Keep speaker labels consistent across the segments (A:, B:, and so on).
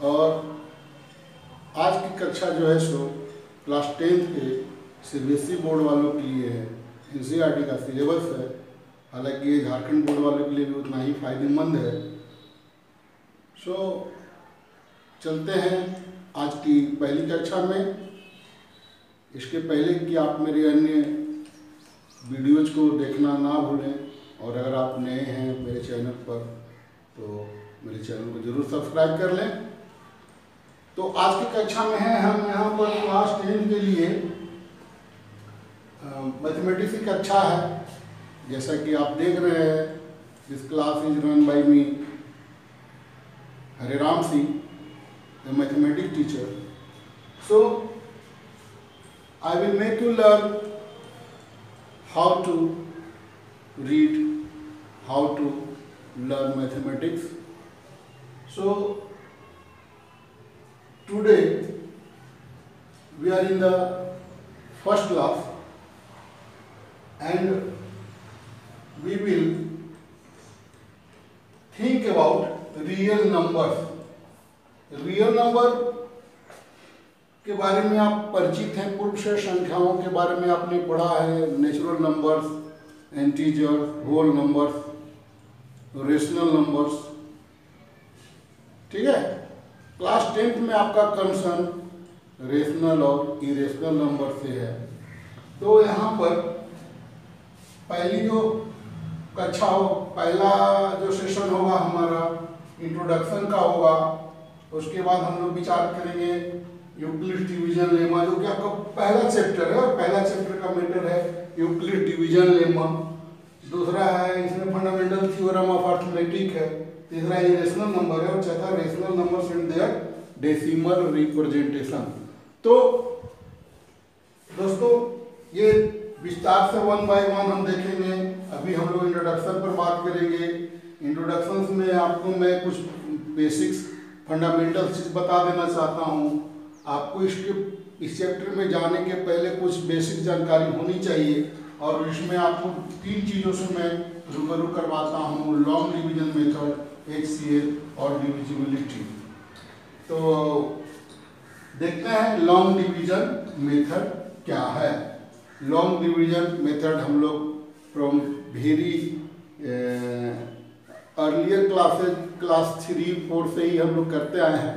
A: और आज की कक्षा जो है सो क्लास 10th के सीबीएसई बोर्ड वालों के लिए है। एनसीईआरटी का सिलेबस है, हालांकि ये झारखंड बोर्ड वालों के लिए भी उतना ही फायदेमंद है। सो चलते हैं आज की पहली कक्षा में। इसके पहले कि आप मेरे अन्य वीडियोज को देखना ना भूलें, और अगर आप नए हैं मेरे चैनल पर तो मेरे चैनल को जरूर सब्सक्राइब कर लें। तो आज की कक्षा में है हम यहाँ पर क्लास 10 के लिए मैथमेटिक्स की कक्षा है। जैसा कि आप देख रहे हैं, this class is run by me Hareram Singh, the mathematics teacher. So I will make you learn how to read, how to learn mathematics. So today we are in the first class and we will think about real numbers. Real number के बारे में आप परिचित हैं, पूर्व से संख्याओं के बारे में आपने पढ़ा है, natural numbers, integers, whole numbers, rational numbers. ठीक है, क्लास 10th में आपका कंसर्न रेशनल और इरेशनल नंबर से है। तो यहाँ पर पहली जो कक्षा हो, पहला जो सेशन होगा हमारा इंट्रोडक्शन का होगा। उसके बाद हम लोग विचार करेंगे यूक्लिड डिवीजन लेमा, जो कि आपका पहला चैप्टर है, और पहला चैप्टर का मैटर है यूक्लिड डिवीजन लेमा। दूसरा है इसमें फंडामेंटल थ्योरम ऑफ अर्थमेटिक है। तीसरा इरेशनल नंबर है, और चौथा rational numbers and their decimal representation. तो दोस्तों ये विस्तार से 1 बाय 1 हम देखेंगे। अभी हम लोग इंट्रोडक्शन पर बात करेंगे। इंट्रोडक्शन में आपको मैं कुछ बेसिक्स फंडामेंटल चीज बता देना चाहता हूँ। आपको इस चैप्टर में जाने के पहले कुछ बेसिक जानकारी होनी चाहिए, और इसमें आपको 3 चीज़ों से मैं रूबरू करवाता हूँ: लॉन्ग डिवीजन मेथड, HCF और डिविजिबिलिटी। तो देखते हैं लॉन्ग डिवीजन मेथड क्या है। लॉन्ग डिवीजन मेथड हम लोग from very earlier classes, class 3-4 से ही हम लोग करते आए हैं,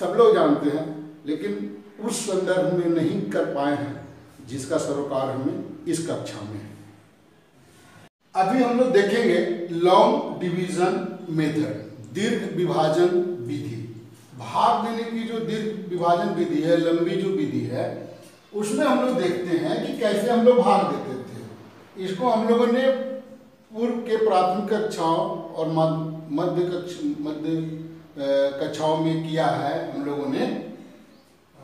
A: सब लोग जानते हैं, लेकिन उस संदर्भ में नहीं कर पाए हैं जिसका सरोकार हमें इस कक्षा में है। अभी हम लोग देखेंगे लॉन्ग डिवीजन मेथड, दीर्घ विभाजन विधि। भाग देने की जो दीर्घ विभाजन विधि है, लंबी जो विधि है, उसमें हम लोग देखते हैं कि कैसे हम लोग भाग देते थे। इसको हम लोगों ने पूर्व के प्राथमिक कक्षाओं और मध्य कक्षाओं में किया है। हम लोगों ने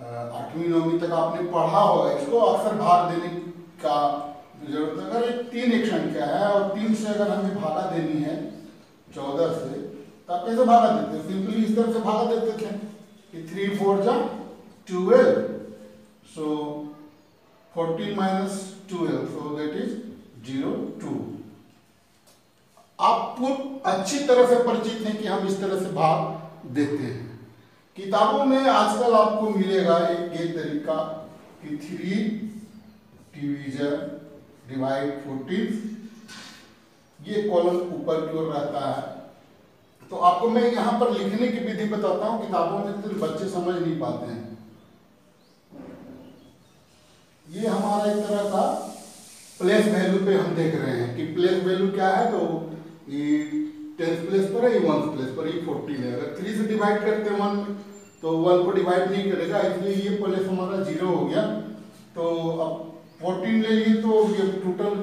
A: 8वीं 9वीं तक आपने पढ़ा होगा। इसको अक्सर भाग देने का जरूरत है। अगर 3 एक संख्या है और 3 से अगर हमें भागा देनी है 14 से, तो आप कैसे भागा देते हैं? सिंपली इस तरह से भागा देते थे कि 3 4 जा 12, सो 14 माइनस 12, सो दैट इज 0 2। आप पूर्व अच्छी तरह से परिचित हैं कि हम इस तरह से भाग देते हैं। किताबों में आजकल आपको मिलेगा एक ये तरीका कि 3 डिवीजन डिवाइड 14, ये कॉलम ऊपर की ओर रहता है। तो आपको मैं यहाँ पर लिखने की विधि बताता हूँ, किताबों में तो बच्चे समझ नहीं पाते हैं। ये हमारा एक तरह का प्लेस वैल्यू पे हम देख रहे हैं कि प्लेस वैल्यू क्या है। तो ये 10th प्लेस पर है, ये 1st प्लेस पर, ये 14 है। अगर 3 से डिवाइड करते हैं 1 में, तो 1 को डिवाइड नहीं करेगा, इसलिए ये प्लेस हमारा 0 हो गया। तो अब 14 ले लिए तो ये टोटल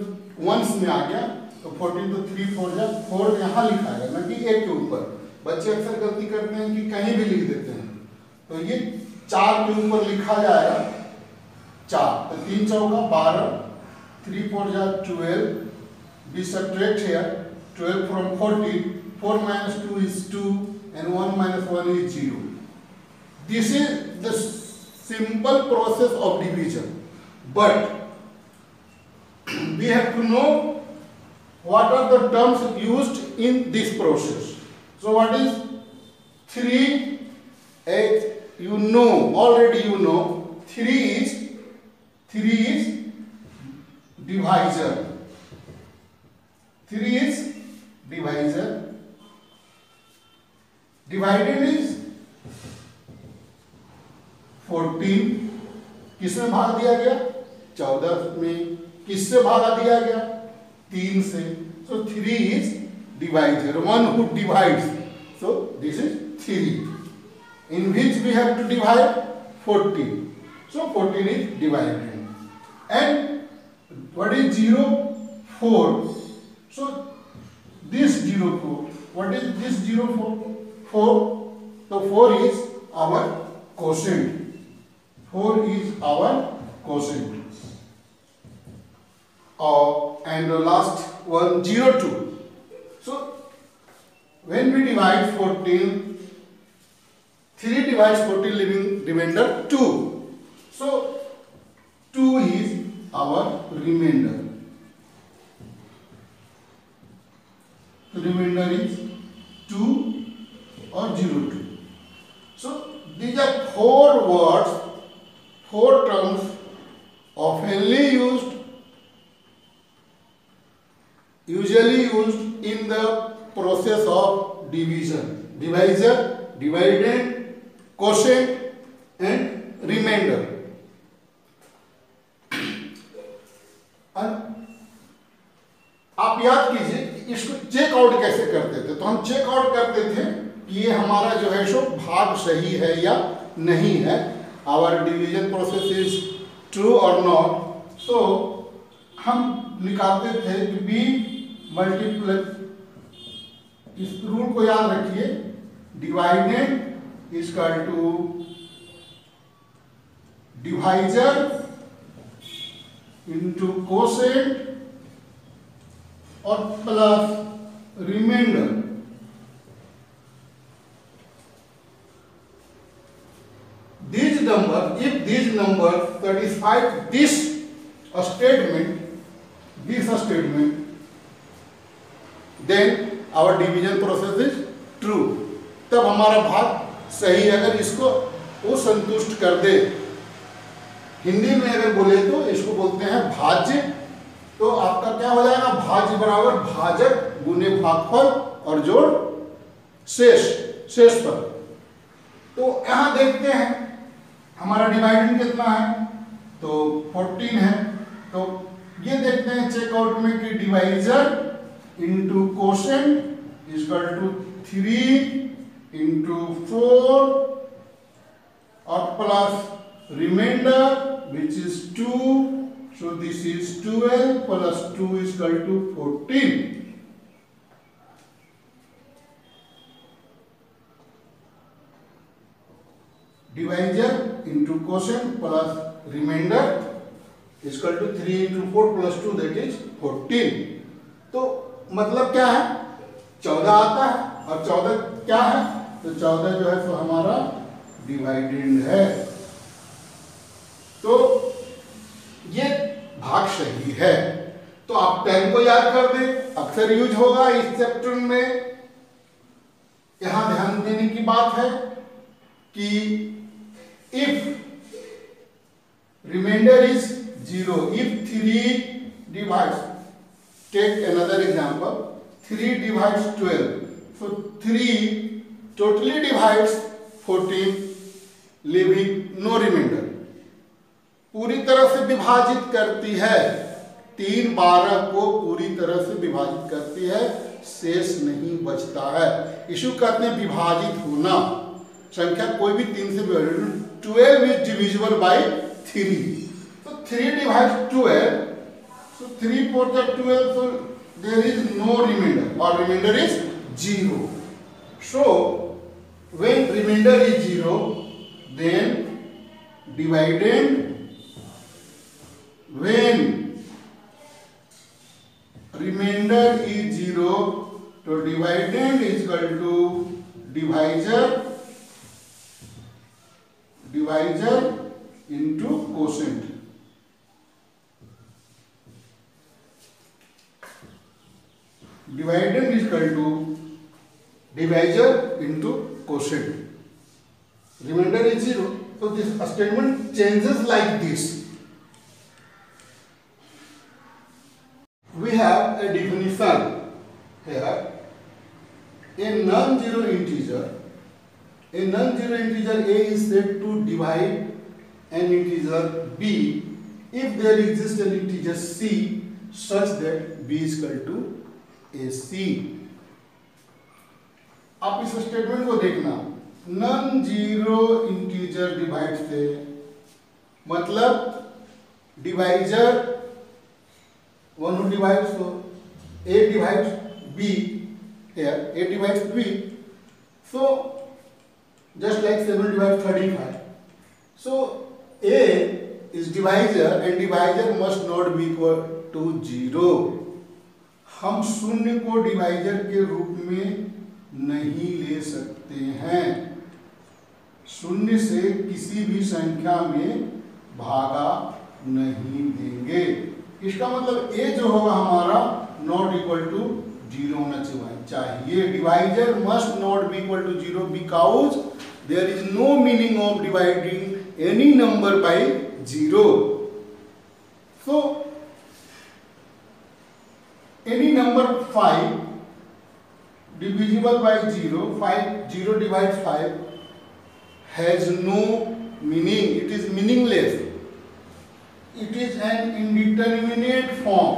A: 1s में आ गया। तो 14 तो 3 4 जा 4 यहाँ लिखा है ना कि 1 के ऊपर। बच्चे अक्सर गलती करते हैं कि कहीं भी लिख देते हैं। तो ये 4 के ऊपर लिखा जाएगा 4। तो 3 चौका 12, 3 4 जा 12, we subtract here 12 from 14, 4 minus 2 is 2 and 1 minus 1 is 0. This is the simple process of division, but we have to know what are the terms used in this process. So what is 3 as you know, already you know, 3 is divisor. 3 is divisor. Divided is 14. किसमें भाग दिया गया? 14 में. किससे भागा दिया गया? 3 से. So 3 is divisor. One who divides. So this is 3. In which we have to divide 14. So 14 is divided. And what is 0? 4. So this 0 4. What is this 0 4? 4. So 4 is our quotient. 4 is our quotient. And the last one 0 2. So when we divide 14, 3 divides 14, leaving remainder 2. So 2 is our remainder. The remainder is 2 or 0 2. So these are 4 words, 4 terms usually used in the process of division. Divisor, dividend, quotient and remainder. आप याद कीजिए इसको check out कैसे करते थे. तो हम check out करते थे कि ये हमारा जो है सो भाग सही है या नहीं है. Our division process is true और नॉट. तो हम निकालते थे कि बी मल्टीप्लाई. इस रूल को याद रखिए. डिवाइडेड is equal to divisor into quotient और plus remainder. These numbers, if these numbers satisfy this statement, then our division process is true. तब हमारा भाग सही है. अगर इसको वो संतुष्ट कर दे, हिंदी में अगर बोले तो इसको बोलते हैं भाज्य. तो आपका क्या हो जाएगा? भाज्य बराबर भाजक गुने भागफल और जोड़ शेष पर. तो यहां देखते हैं हमारा डिवाइडेंड कितना है. तो 14 है. तो ये देखते हैं चेकआउट में कि divisor into quotient is equal to 3 into 4 और plus remainder which is 2. So this is 12 plus 2 is equal to 14. Divisor into quotient plus remainder is equal to 3 into 4 plus 2, that is 14. तो मतलब क्या है? 14 आता है. और 14 क्या है? तो 14 जो है तो हमारा डिवाइडेंड है. तो ये भाग सही है. तो आप 10 को याद कर दें. अक्सर यूज होगा इस चैप्टर में. यहां ध्यान देने की बात है कि if remainder is 0, if 3 divides, take another example, 3 divides 12, so 3 totally divides 14, leaving no remainder. पूरी तरह से विभाजित करती है. 3 12 को पूरी तरह से विभाजित करती है, शेष नहीं बचता है. इशू कहते हैं विभाजित होना. संख्या कोई भी 3 से विभाजित. 12 इज डिविजिबल बाय 3. तो 3 divides 12. So 3 4 12. So there is no remainder or remainder is 0. So when remainder is 0, then dividend. When remainder is 0, so dividend is equal to divisor into quotient. Dividend is equal to divisor into quotient. remainder is 0. So this statement changes like this. We have a definition here. A non-zero integer A is said to divide an integer b if there exists an integer c such that b is equal to ac. आप इस statement को देखना, non zero integer divide से मतलब divisor one who divides, so a divides b here, a divides b, so just like 7 divides 35, so a is divisor and divisor must not be equal to 0. हम शून्य को divisor के रूप में नहीं ले सकते हैं, शून्य से किसी भी संख्या में भागा नहीं देंगे। इसका मतलब a जो होगा हमारा नॉट इक्वल टू 0 होना चाहिए। Divisor must not be equal to 0 because there is no meaning of dividing any number by 0. So any number 5 divisible by 0, 0 divides 5 has no meaning, it is meaningless, it is an indeterminate form.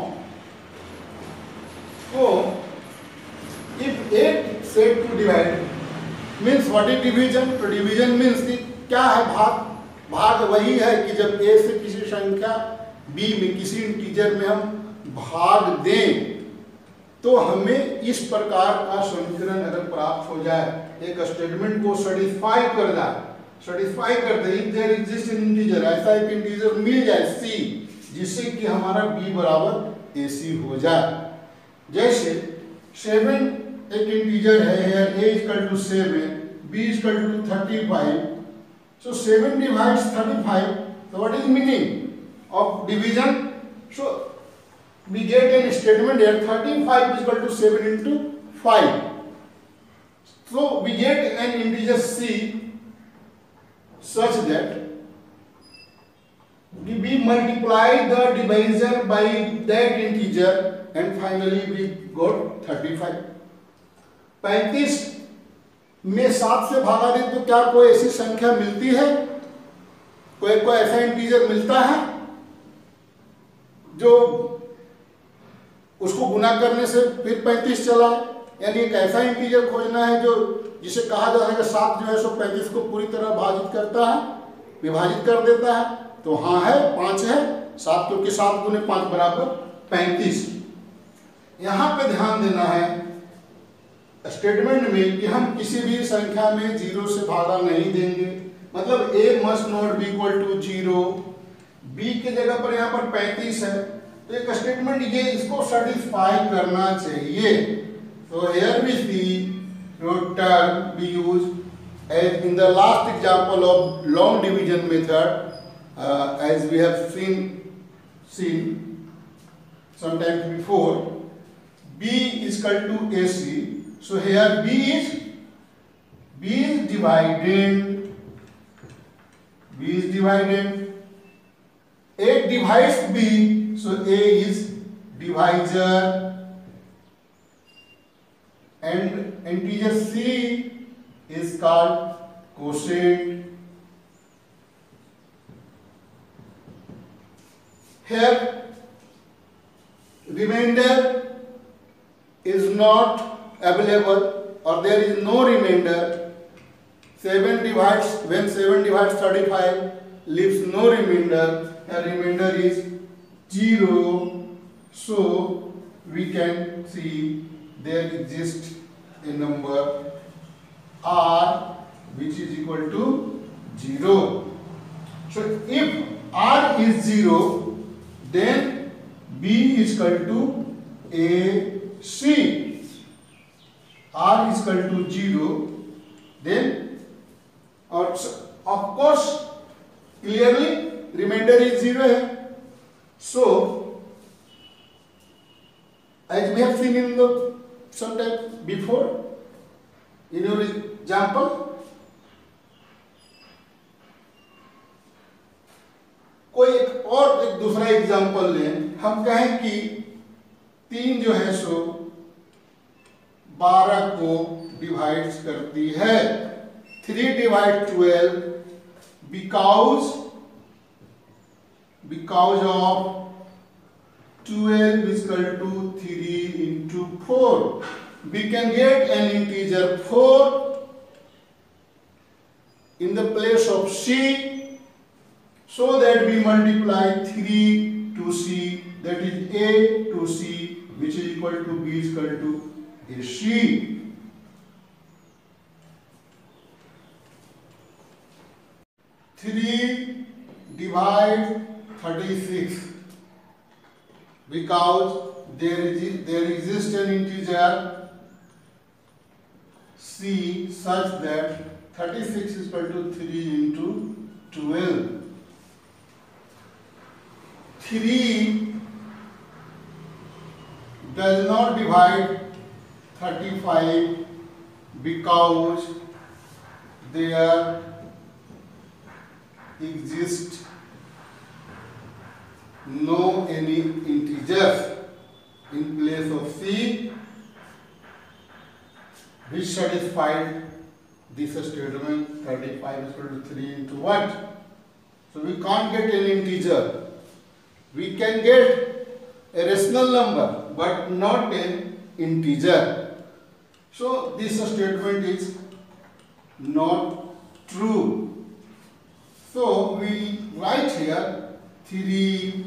A: So if 8 said to divide means what is division? तो division means कि क्या है भाग? भाग वही है कि जब a से किसी संख्या b में किसी इंटीजर में हम भाग दें तो हमें इस प्रकार का समीकरण अगर प्राप्त हो जाए, एक स्टेटमेंट को सेटिस्फाई कर जाए, सेटिस्फाई कर दे, if there exist an integer, ऐसा एक इंटीजर मिल जाए c जिससे कि हमारा b बराबर ac हो जाए। जैसे 7 एक इंटीजर है, here a is equal to 7, b is equal to 35, so 7 divides 35, so what is meaning of division? So we get a statement here, 35 is equal to 7 into 5. So we get an integer c such that we multiply the divisor by that integer and finally we got 35. 35 में 7 से भागा दें तो क्या कोई ऐसी संख्या मिलती है, कोई ऐसा इंटीजर मिलता है जो उसको गुना करने से फिर 35 चला? यानी एक ऐसा इंटीजर खोजना है जो जिसे कहा जाता है कि 7 जो है सो 35 को पूरी तरह भाजित करता है, विभाजित कर देता है। तो हाँ है, 5 है, 7 क्योंकि 7 गुने 5 बराबर 35। यहाँ पे ध्यान देना है स्टेटमेंट में कि हम किसी भी संख्या में 0 से भागा नहीं देंगे, मतलब a must not be equal to 0, b के जगह पर यहाँ पर 35 है, तो एक स्टेटमेंट ये इसको सेटिस्फाई करना चाहिए। So here we see term we use as in the last example of long division method, as we have seen sometimes before, b is equal to ac. So here b is dividend, a divides b, so a is divisor, and integer c is called quotient. Here remainder is not available or there is no remainder. 7 divides, when 7 divides 35 leaves no remainder, a remainder is 0. So we can see there exists a number r which is equal to 0. So if r is 0, then b is equal to ac. R is equal to 0, then of course clearly remainder is 0 है. So as we have seen in the sometime before in your example, और एक दूसरा example लें, हम कहें कि 3 जो है सो 12 को डिवाइड करती है। 3 divide 12 because of 12 is equal to 3 into 4. We can get an integer 4 in the place of c, so that we multiply 3 to c, that is a to c, which is equal to b is equal to ac. Three divide 36 because there exists an integer c such that 36 is equal to 3 into 12. 3 does not divide 35 because there exist no any integers in place of c which satisfied this statement. 35 is equal to 3 into what? So we can't get an integer. We can get a rational number but not an integer. So this statement is not true. So we write here 3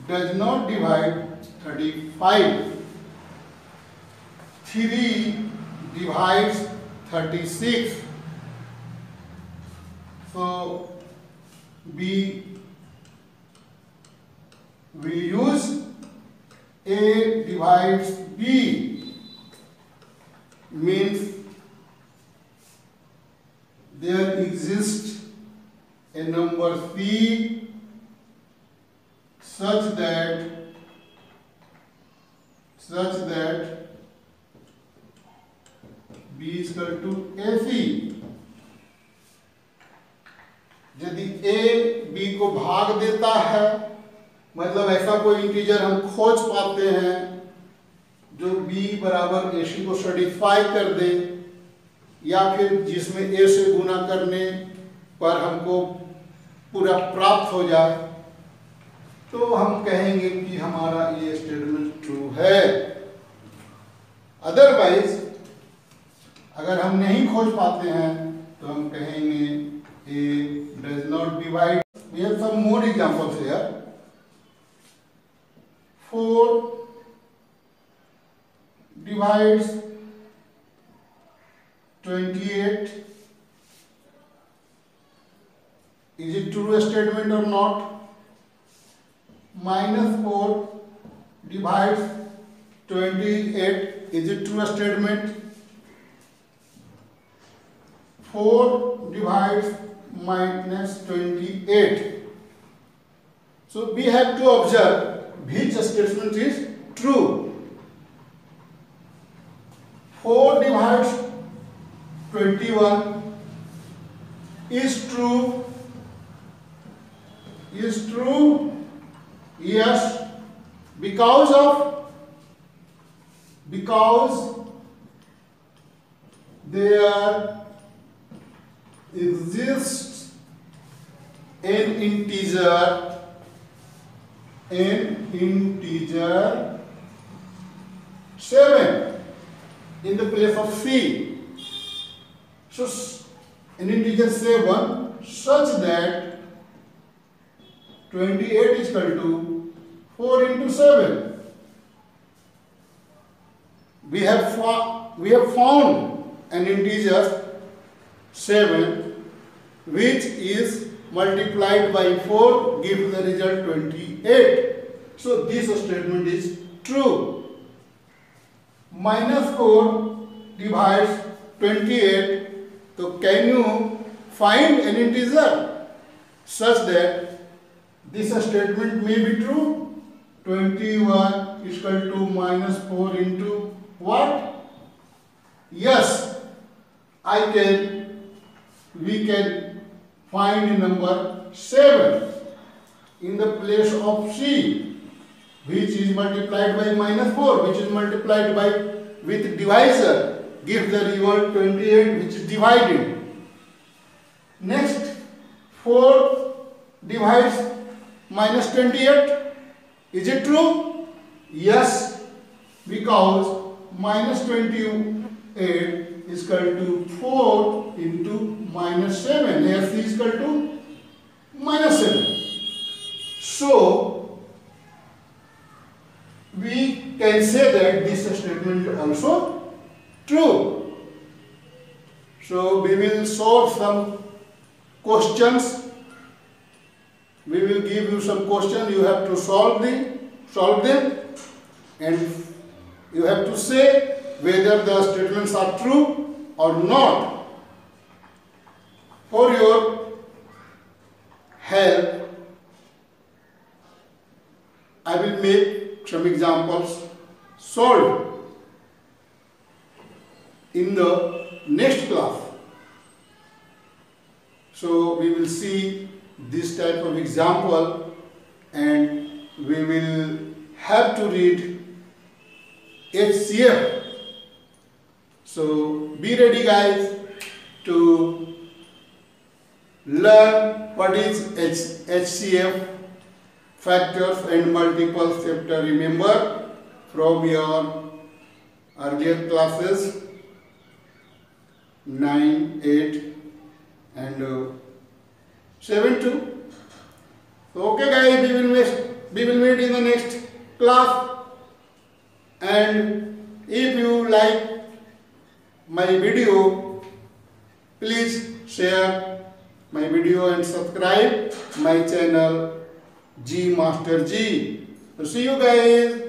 A: does not divide 35. 3 divides 36. So we use A divides B, means there exists a number c such that b is equal to ac. यदि a b को भाग देता है, मतलब ऐसा कोई integer हम खोज पाते हैं जो b बराबर ac को सेटिस्फाई कर दे, या फिर जिसमें a से गुना करने पर हमको पूरा प्राप्त हो जाए, तो हम कहेंगे कि हमारा ये स्टेटमेंट ट्रू है। अदरवाइज अगर हम नहीं खोज पाते हैं तो हम कहेंगे a does not divide. We have some more examples here. 4 divides 28. Is it true statement or not? -4 divides 28. Is it true statement? 4 divides -28. So we have to observe which statement is true. 4 divides 21 is true. Is true? Yes, because there exists an integer 7 in the place of c. So an integer 7 such that 28 is equal to 4 into 7. We have found an integer 7 which is multiplied by 4 gives the result 28. So this statement is true. -4 divides 28. So can you find an integer such that this statement may be true? 21 is equal to -4 into what? Yes, we can find number 7. in the place of C, which is multiplied by -4, which is multiplied by with divisor, gives the result 28, which is divided. Next, 4 divides -28. Is it true? Yes, because -28 is equal to 4 into -7. Here C is equal to -7. So, we can say that this statement is also true. So, we will solve some questions. We will give you some questions. You have to solve them, and you have to say whether the statements are true or not. For your help, I will make some examples solved in the next class. So we will see this type of example, and we will have to read HCF. So be ready, guys, to learn what is HCF, factors and multiples chapter. Remember from your earlier classes 9, 8 and 7 too. So okay guys, we will meet in the next class, and if you like my video, please share my video and subscribe my channel G Master G. So see you guys.